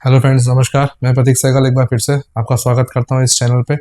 Hello friends, नमस्कार। मैं प्रतीक सहगल एक बार फिर से आपका स्वागत करता हूं इस चैनल पे।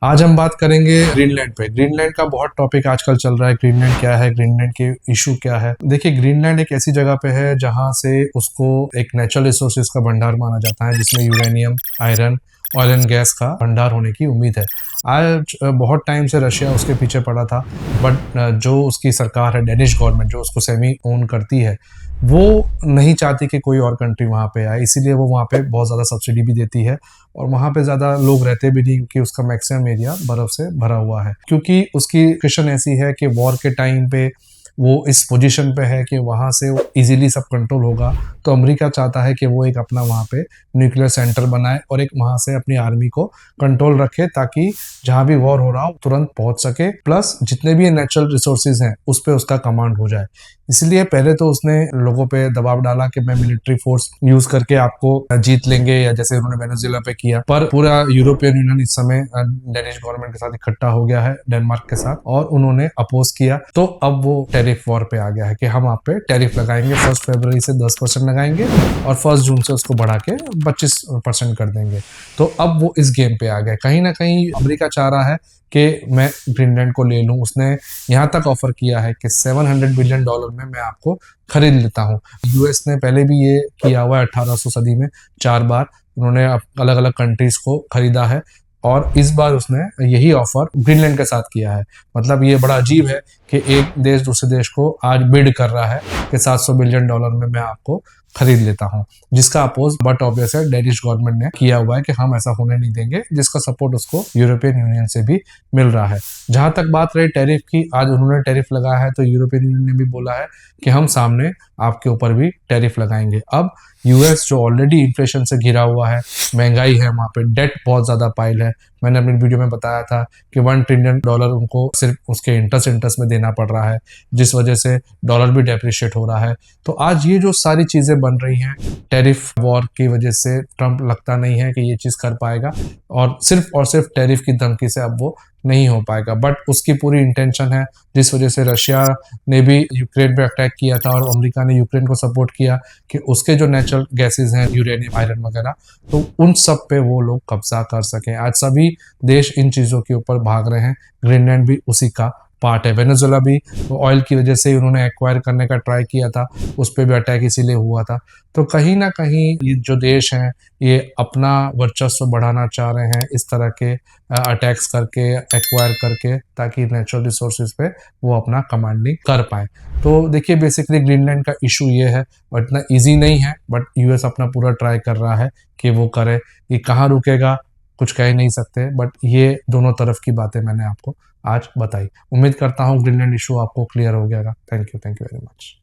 आज हम बात करेंगे ग्रीनलैंड पे। ग्रीनलैंड का बहुत टॉपिक आजकल चल रहा है। ग्रीनलैंड क्या है, ग्रीनलैंड के इशू क्या है। देखिए, ग्रीनलैंड एक ऐसी जगह पे है जहां से उसको एक नेचुरल रिसोर्सेज का भंडार माना जाता है, जिसमें uranium, iron, oil and gas का भंडार होने की उम्मीद है। आज बहुत टाइम से रशिया उसके पीछे पड़ा था, बट जो उसकी सरकार है, डेनिश गवर्नमेंट, जो उसको सेमी ओन करती है, वो नहीं चाहती कि कोई और कंट्री वहाँ पे आए। इसीलिए वो वहाँ पे बहुत ज़्यादा सब्सिडी भी देती है और वहाँ पे ज़्यादा लोग रहते भी नहीं, क्योंकि उसका मैक्सिमम एरिया बर्फ़ से भरा हुआ है। क्योंकि उसकी सिचुएशन ऐसी है कि वॉर के टाइम पे वो इस पोजीशन पे है कि वहाँ से इजीली सब कंट्रोल होगा। तो अमेरिका चाहता है कि वो एक अपना वहाँ पे न्यूक्लियर सेंटर बनाए और एक वहाँ से अपनी आर्मी को कंट्रोल रखे, ताकि जहाँ भी वॉर हो रहा हो तुरंत पहुँच सके, प्लस जितने भी नेचुरल रिसोर्सेज हैं उस पर उसका कमांड हो जाए। इसलिए पहले तो उसने लोगों पे दबाव डाला कि मैं मिलिट्री फोर्स यूज करके आपको जीत लेंगे, या जैसे उन्होंने वेनेजुएला पे किया। पर पूरा यूरोपियन यूनियन इस समय डेनिश गवर्नमेंट के साथ इकट्ठा हो गया है, डेनमार्क के साथ, और उन्होंने अपोज किया। तो अब वो टैरिफ वॉर पे आ गया है कि हम आप पे टैरिफ लगाएंगे। 1 फरवरी से 10% लगाएंगे और 1 जून से उसको बढ़ा के 25% कर देंगे। तो अब वो इस गेम पे आ गए। कहीं ना कहीं अमेरिका चाह रहा है कि मैं ग्रीनलैंड को ले लूं। उसने यहाँ तक ऑफर किया है कि $700 बिलियन में मैं आपको खरीद लेता हूँ। यूएस ने पहले भी ये किया हुआ है। 1800 सदी में 4 बार उन्होंने अलग अलग कंट्रीज को खरीदा है, और इस बार उसने यही ऑफर ग्रीनलैंड के साथ किया है। मतलब ये बड़ा अजीब है कि एक देश दूसरे देश को आज बिड कर रहा है कि $700 बिलियन में मैं आपको खरीद लेता हूँ, जिसका अपोज बट ऑब्वियस है डेनिश गवर्नमेंट ने किया हुआ है कि हम ऐसा होने नहीं देंगे, जिसका सपोर्ट उसको यूरोपियन यूनियन से भी मिल रहा है। जहां तक बात रही टैरिफ की, आज उन्होंने टैरिफ लगाया है, तो यूरोपियन यूनियन ने भी बोला है कि हम सामने आपके ऊपर भी टैरिफ लगाएंगे। अब यूएस जो ऑलरेडी इन्फ्लेशन से घिरा हुआ है, महंगाई है, वहाँ पे डेट बहुत ज़्यादा पाइल है। मैंने अपनी वीडियो में बताया था कि $1 ट्रिलियन उनको सिर्फ उसके इंटरेस्ट में देना पड़ रहा है, जिस वजह से डॉलर भी डेप्रिशिएट हो रहा है। तो आज ये जो सारी चीज़ें बन रही हैं टैरिफ वॉर की वजह से, ट्रंप लगता नहीं है कि ये चीज़ कर पाएगा, और सिर्फ टैरिफ की धमकी से अब वो नहीं हो पाएगा। बट उसकी पूरी इंटेंशन है, जिस वजह से रशिया ने भी यूक्रेन पे अटैक किया था और अमेरिका ने यूक्रेन को सपोर्ट किया, कि उसके जो नेचुरल गैसेस हैं, यूरेनियम, आयरन वगैरह, तो उन सब पे वो लोग कब्जा कर सकें। आज सभी देश इन चीज़ों के ऊपर भाग रहे हैं। ग्रीनलैंड भी उसी का पार्ट है। वेनेजुएला भी ऑयल की वजह से उन्होंने एक्वायर करने का ट्राई किया था, उस पर भी अटैक इसीलिए हुआ था। तो कहीं ना कहीं ये जो देश हैं, ये अपना वर्चस्व बढ़ाना चाह रहे हैं इस तरह के अटैक्स करके, एक्वायर करके, ताकि नेचुरल रिसोर्सेज पे वो अपना कमांडिंग कर पाए। तो देखिए, बेसिकली ग्रीनलैंड का इशू ये है, और इतना ईजी नहीं है, बट यूएस अपना पूरा ट्राई कर रहा है कि वो करे। ये कहाँ रुकेगा कुछ कह नहीं सकते, बट ये दोनों तरफ की बातें मैंने आपको आज बताई। उम्मीद करता हूँ ग्रीनलैंड इशू आपको क्लियर हो गया। Thank you very much.